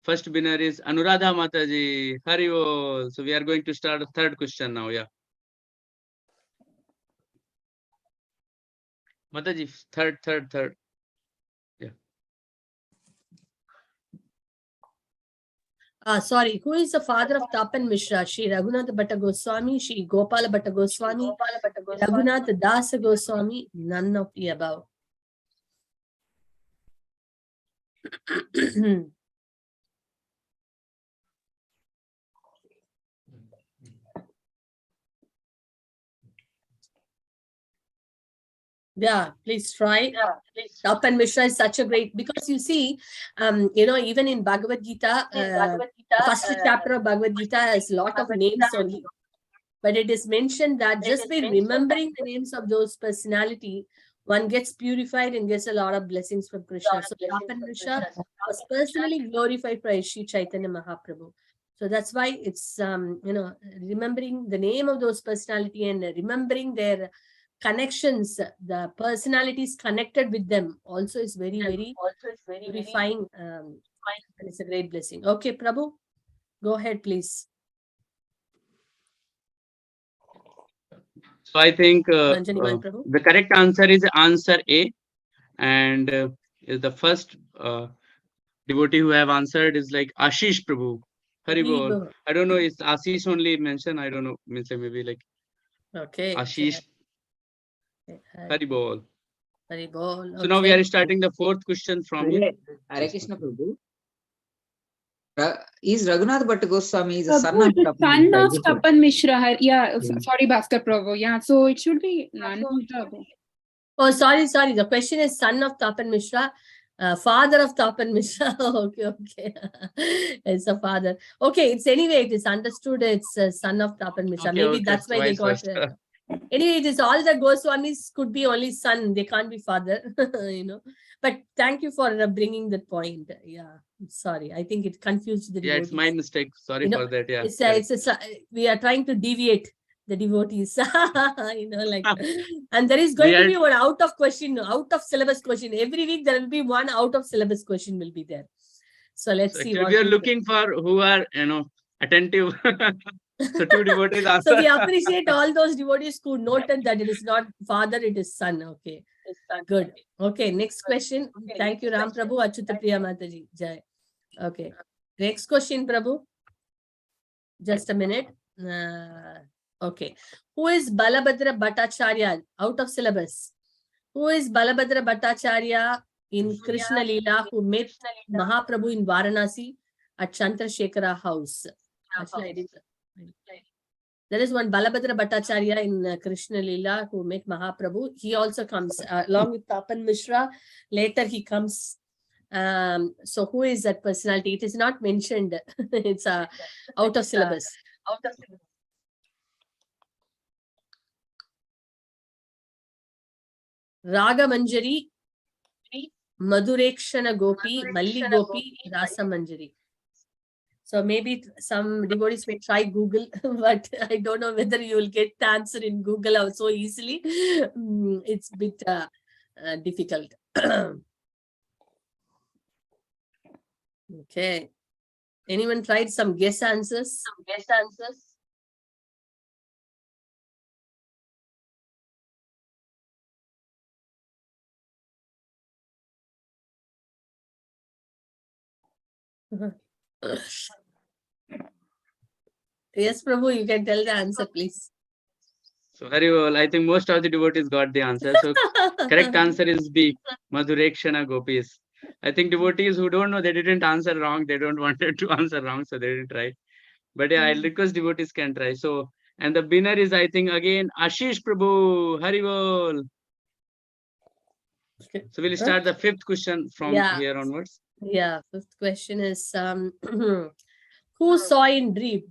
first winner is Anuradha Mataji. Hari Bol. So we are going to start a third question now. Yeah. Mataji, third. Yeah. Sorry, who is the father of Tapan Mishra? Shri Raghunath Bhatta Goswami, Shri Gopala Bhatta Goswami, Raghunath Dasa Goswami, none of the above. Yeah, please try. Tapan Mishra is such a great, because you see, even in Bhagavad Gita, first chapter of Bhagavad Gita has a lot of names only. But it is mentioned that just by remembering the names of those personality, one gets purified and gets a lot of blessings from Krishna. So Tapan Mishra was personally glorified by Sri Chaitanya Mahaprabhu. So that's why it's, remembering the name of those personality and remembering their connections, the personalities connected with them also is very, very purifying. And it's a great blessing. Okay, Prabhu, go ahead, please. So I think the correct answer is answer A. And the first devotee who have answered is like Ashish Prabhu. Hari Bol. I don't know, is Ashish only mentioned? I don't know. Means maybe like Ashish. Hari Bol. Hari Bol. So now we are starting the fourth question from here. Hare Krishna Prabhu. Is Raghunath Bhatta Goswami is a son of Tapan Mishra? Yeah, sorry, Bhaskar Prabhu. Yeah, so it should be none. Oh, sorry. The question is son of Tapan Mishra, father of Tapan Mishra. Okay. It's a father. Okay, it's anyway, it is understood it's son of Tapan Mishra. Maybe that's why they got. Anyway, it is all the Goswamis could be only son. They can't be father, But thank you for bringing that point. Yeah, sorry. I think it confused the Yeah, devotees. it's my mistake. Sorry You know, for that. Yeah. we are trying to deviate the devotees, like, and there is going to be one out of syllabus question. Every week there will be one out of syllabus question will be there. So let's see. Actually, we are looking for who are, attentive. So 2 devotees answer. So we appreciate all those devotees who noted that it is not father, it is son. Okay. Good. Okay. Next question. Thank you, Ram Prabhu. Achyuta Priya Mataji. Jai. Okay. Next question, Prabhu. Just a minute. Okay. Who is Balabhadra Bhattacharya? Out of syllabus. Who is Balabhadra Bhattacharya in Krishna Leela who met Mahaprabhu in Varanasi at Chandrasekhara house? Actually, there is one Balabhadra Bhattacharya in Krishna Leela who met Mahaprabhu. He also comes along with Tapan Mishra. Later he comes. So who is that personality? It is not mentioned. It's out of syllabus. Raga Manjari, Madhurekshana Gopi, Malli Gopi, Rasa Manjari. So maybe some devotees may try Google, but I don't know whether you will get the answer in Google so easily. It's a bit difficult. Okay. Anyone tried some guess answers? Yes, Prabhu, you can tell the answer, please. So very well. I think most of the devotees got the answer. So correct answer is B, Madhurekshana Gopis. I think devotees who don't know, they didn't answer wrong. They don't wanted to answer wrong, so they didn't try. But yeah, I'll request devotees can try. So, and the winner is, I think, again, Ashish Prabhu. Haribol. So we'll start the 5th question from here onwards. Yeah, 5th question is, who saw in dream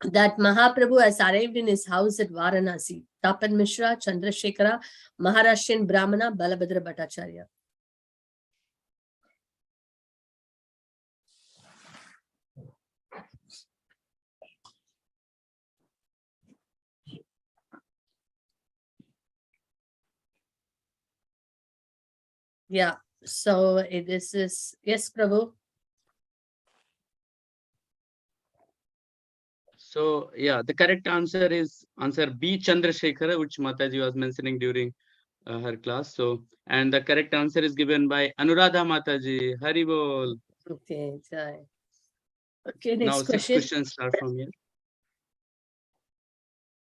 that Mahaprabhu has arrived in his house at Varanasi? Tapan Mishra, Chandrasekhara, Maharashtrian Brahmana, Balabhadra Bhattacharya. Yeah, so this is, yes, Prabhu. So yeah, the correct answer is answer B, Chandrasekhara, which Mataji was mentioning during her class. So, and the correct answer is given by Anuradha Mataji. Haribol. Okay, okay. Next now question. 6 questions start from here.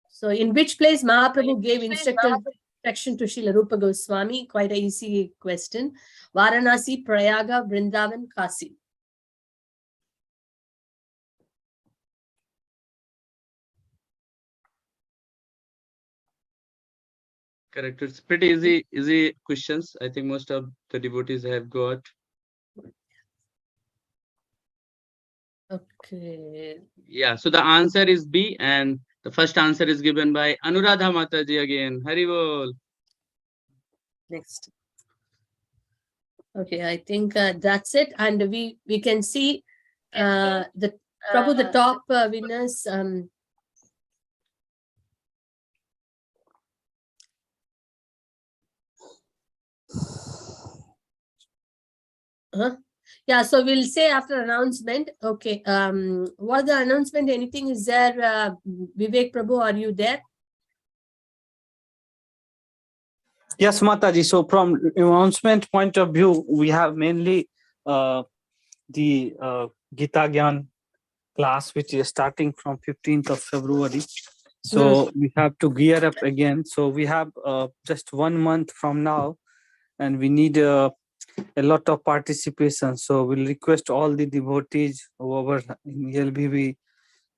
So, in which place Mahaprabhu gave instruction to Srila Rupa Goswami? Quite an easy question. Varanasi, Prayaga, Vrindavan, Kasi. Correct. It's pretty easy questions. I think most of the devotees have got. Okay. Yeah, so the answer is B, and the first answer is given by Anuradha Mataji again. Haribol. Next. Okay, I think that's it. And we can see the Prabhu, the top winners. Yeah, so we'll say after announcement. Okay. What the announcement? Anything is there? Vivek Prabhu, are you there? Yes, Mataji. So from announcement point of view, we have mainly the Gita Gyan class, which is starting from 15th of February. So we have to gear up again. So we have just 1 month from now, and we need a lot of participation. So we'll request all the devotees over in LBB,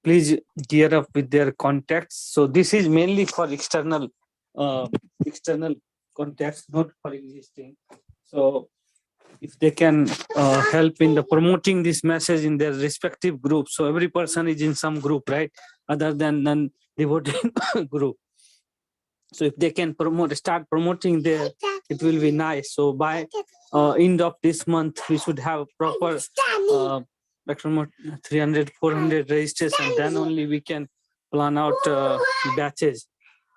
please gear up with their contacts. So this is mainly for external contacts, not for existing. So if they can help in the promoting this message in their respective groups. So every person is in some group, right? Other than non-devotee group. So if they can start promoting their it will be nice. So by end of this month, we should have proper 300, 400 registration. Then only we can plan out batches.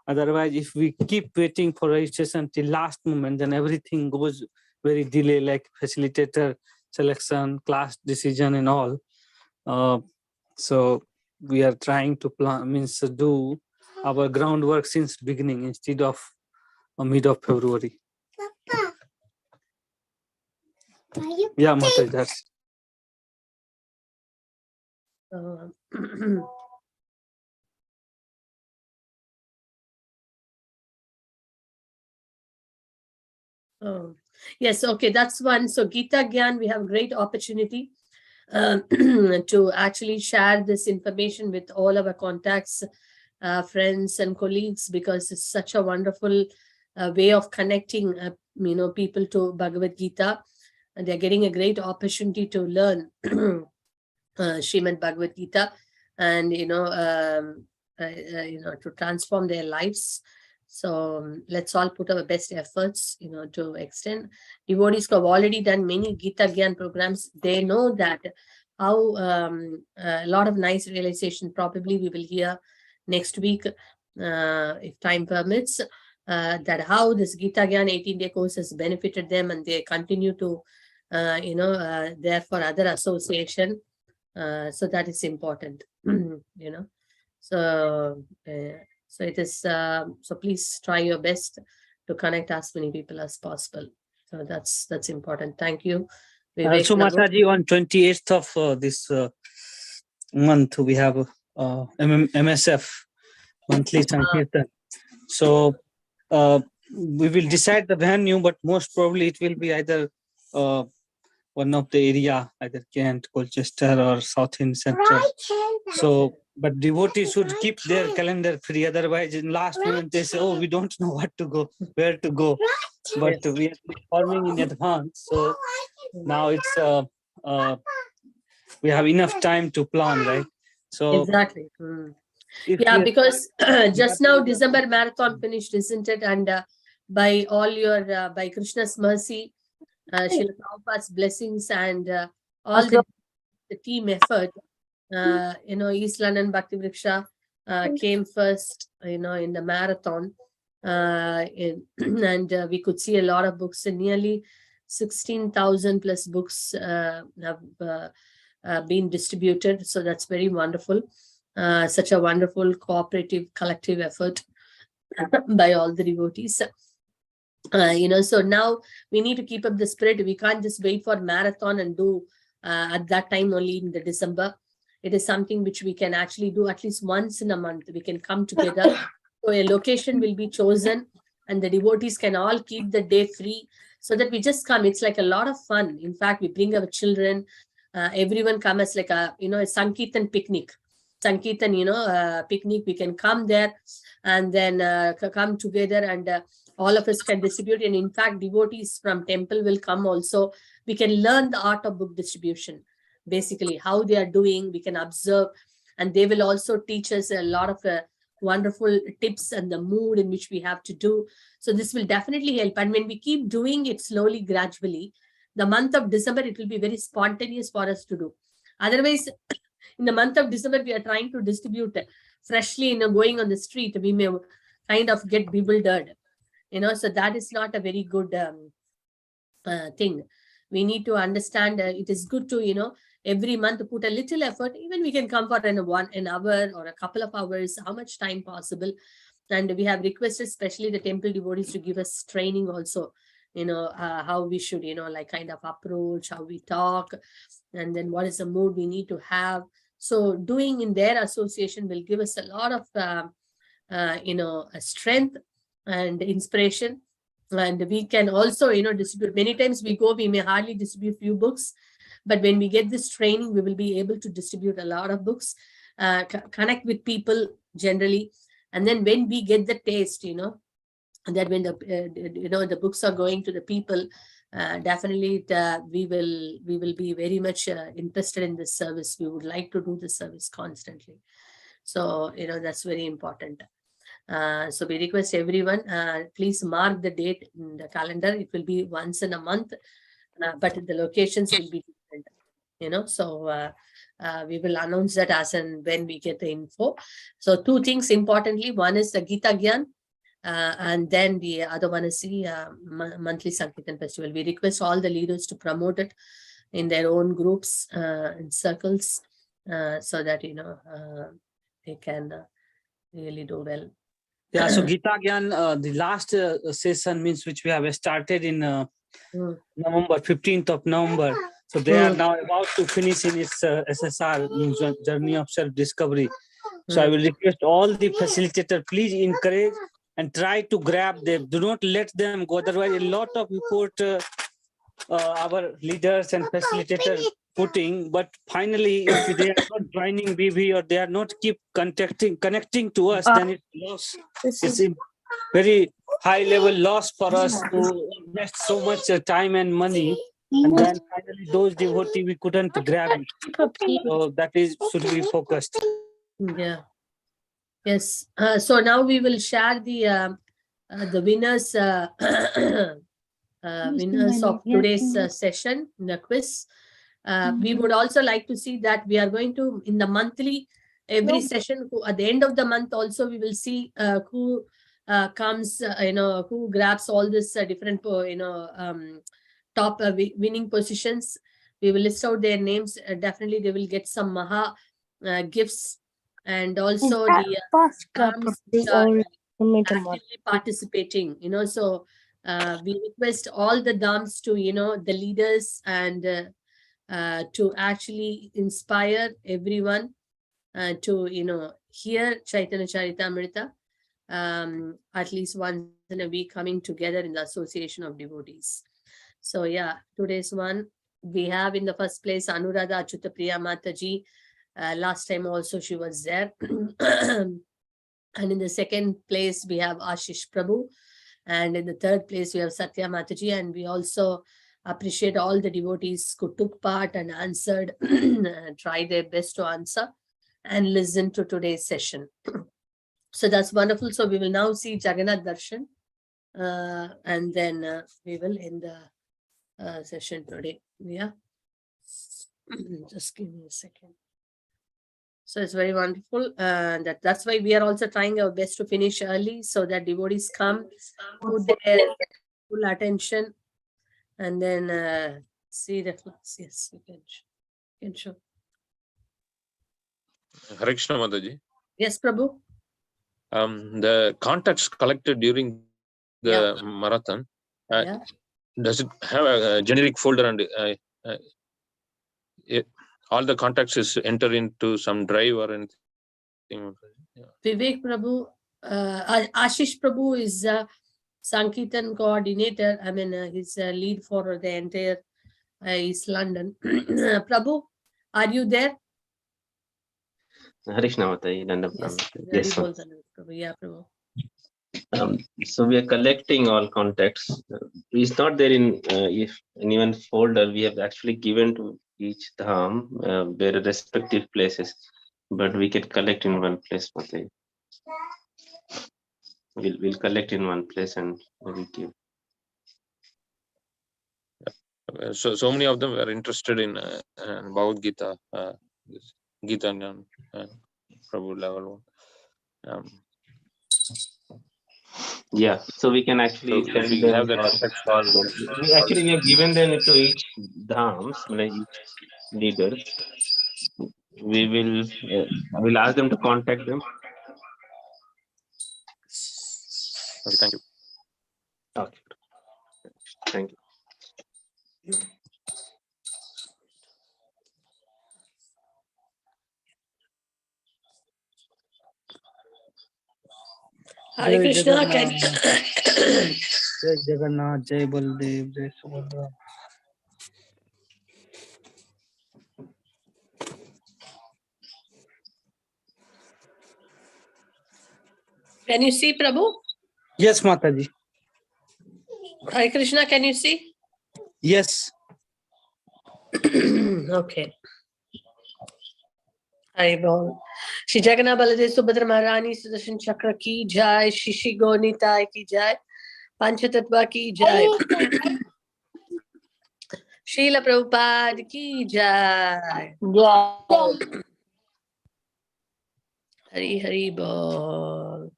Otherwise, if we keep waiting for registration till last moment, then everything goes very delay, like facilitator selection, class decision, and all. So we are trying to plan, means do our groundwork since beginning instead of mid of February. Yeah, Mataji, that's. Oh, yes, okay, that's one. So Gita Gyan, we have great opportunity to actually share this information with all our contacts, friends and colleagues, because it's such a wonderful way of connecting, people to Bhagavad Gita, and they're getting a great opportunity to learn Srimad Bhagavad Gita, and to transform their lives. So let's all put our best efforts, to extend. Devotees who have already done many Gita Gyan programs, they know that how a lot of nice realization probably we will hear next week, if time permits, that how this Gita Gyan 18-day course has benefited them, and they continue to, there for other association. So that is important, So it is, so please try your best to connect as many people as possible. So that's important. Thank you. So Mataji, on 28th of this month, we have MSF, monthly Sankirtan. So we will decide the venue, but most probably it will be either one of the area, either Kent, Colchester, or South End Central. So, but devotees should keep their calendar free. Otherwise, in last minute they say, "Oh, we don't know what to go, where to go." But we are informing in advance. So now it's we have enough time to plan, right? So exactly. Yeah, because just now December marathon finished, isn't it? And by all your by Krishna's mercy, Srila Prabhupada's blessings, and all the team effort, East London Bhakti Vriksha came first, in the marathon, and we could see a lot of books, and nearly 16,000 plus books have been distributed. So that's very wonderful. Such a wonderful cooperative collective effort by all the devotees. So now we need to keep up the spirit. We can't just wait for marathon and do at that time only in the December. It is something which we can actually do at least once in a month. We can come together. So a location will be chosen, and the devotees can all keep the day free, so that we just come. It's like a lot of fun. In fact, we bring our children. Everyone come as like a Sankirtan picnic. Sankirtan, picnic. We can come there and then come together, and all of us can distribute. And in fact, devotees from temple will come also. We can learn the art of book distribution, basically how they are doing. We can observe, and they will also teach us a lot of wonderful tips and the mood in which we have to do. So this will definitely help. And when we keep doing it slowly, gradually, the month of December, it will be very spontaneous for us to do. Otherwise, in the month of December, we are trying to distribute freshly, going on the street, we may kind of get bewildered, so that is not a very good thing. We need to understand it is good to, every month put a little effort. Even we can come for an hour or a couple of hours, how much time possible. And we have requested, especially the temple devotees, to give us training also, how we should, like kind of approach, how we talk, and then what is the mood we need to have. So doing in their association will give us a lot of, strength and inspiration. And we can also, distribute. Many times we go, we may hardly distribute few books, but when we get this training, we will be able to distribute a lot of books, connect with people generally. And then when we get the taste, that when the books are going to the people, definitely we will be very much interested in this service. We would like to do the service constantly. So, that's very important. So we request everyone, please mark the date in the calendar. It will be once in a month, but the locations will be different, so we will announce that as and when we get the info. So two things importantly, one is the Gita Gyan, and then the other one is the monthly Sankirtan festival. We request all the leaders to promote it in their own groups and circles, so that they can really do well. Yeah, so Gita Gyan, the last session means which we have started in November, 15th of November. So they are now about to finish in its SSR, means journey of self-discovery. So I will request all the facilitators, please encourage and try to grab them. Do not let them go. Otherwise, a lot of effort our leaders and facilitators putting, but finally, if they are not joining BB or they are not keep connecting to us, then it's loss. It's a very high level loss for us to invest so much time and money, and then finally those devotees we couldn't grab it. So that is should be focused. Yeah. Yes. So now we will share the winners. Winners of today's session in the quiz. We would also like to see that we are going to, in the monthly, every session, at the end of the month also, we will see who comes, who grabs all this different, top winning positions. We will list out their names. Definitely they will get some Maha gifts, and also the actively participating, so we request all the dams to, the leaders, and to actually inspire everyone to, hear Chaitanya Charitamrita at least once in a week, coming together in the association of devotees. So yeah, today's one, we have in the first place Anuradha Achutapriya Mataji. Last time also she was there. And in the second place, we have Ashish Prabhu. And in the third place, we have Satya Mataji. And we also appreciate all the devotees who took part and answered, tried their best to answer and listen to today's session. So that's wonderful. So we will now see Jagannath Darshan. And then we will end the session today. Yeah. Just give me a second. So it's very wonderful. That's why we are also trying our best to finish early, so that devotees come, put their full attention, and then see the class. Yes, you can show. Hare Krishna Mataji. Yes, Prabhu. The contacts collected during the marathon, does it have a generic folder, and all the contacts is enter into some drive or anything? Vivek Prabhu, Ashish Prabhu is Sankirtan coordinator. I mean, he's a lead for the entire East London. Prabhu, are you there? Hare Krishna Mataji. Yes, Prabhu. Yeah, Prabhu. So we are collecting all contacts. It's not there in even folder. We have actually given to each dham their respective places, but we can collect in one place. Mataji. We'll collect in one place and we give. So many of them were interested in Bhagavad Gita, Gita and Prabhu level 1. Yeah, so we can actually so we have the we actually have given them to each dhams, each leader. We will I will ask them to contact them. Okay, thank you. Okay, thank you. Hare Krishna. Jai Jagannath, Jai Baldev, Jai Subhadra. Can you see, Prabhu? Yes, Mataji. Hare Krishna, can you see? Yes. Okay. Haribol. Shri Jagannath Baladev Subhadra Maharani Sudarshan Chakra ki jai, Shishi Gonita ki jai, Panchatattva ki jai, Srila Prabhupada ki jai. Hari Hari Bol.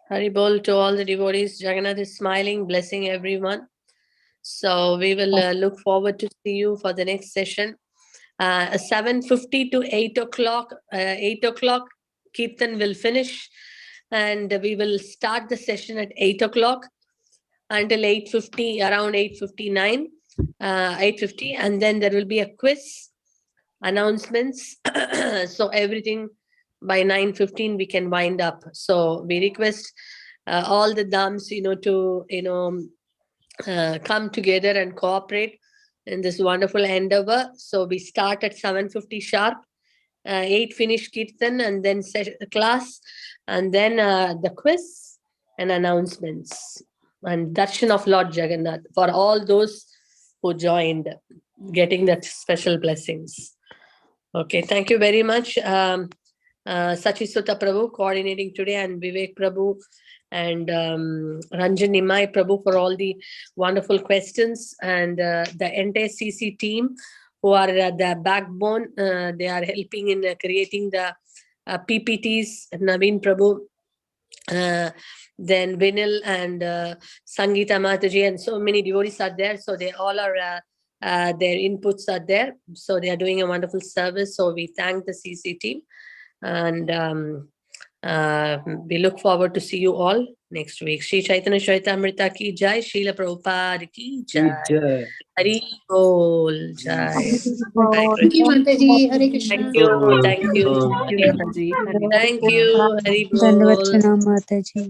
Hari Bol to all the devotees. Jagannath is smiling, blessing everyone. So we will look forward to see you for the next session. 7:50 to 8 o'clock. 8 o'clock, Kirtan will finish, and we will start the session at 8 o'clock until 8:50, around 8:59, 8:50, and then there will be a quiz, announcements. So everything by 9:15 we can wind up. So we request all the dhams, to come together and cooperate in this wonderful endeavor. So we start at 7:50 sharp, 8 finish Kirtan, and then class, and then the quiz and announcements and darshan of Lord Jagannath for all those who joined, getting that special blessings. Okay, thank you very much. Sachisuta Prabhu coordinating today, and Vivek Prabhu and Ranjan Nimai Prabhu for all the wonderful questions, and the entire CC team who are the backbone. They are helping in creating the PPTs. Naveen Prabhu, then Vinil and Sangeeta Mataji, and so many devotees are there. So they all are, their inputs are there. So they are doing a wonderful service. So we thank the CC team. And we look forward to see you all next week. Shri Chaitanya Charitamrita ki jai, Srila Prabhupada ki jai. Hari Bol jai. Thank you, Mataji. Hare Krishna. Thank you. Thank you. Mataji. Thank you. Hari Bol. Dandavad Pranam Mataji.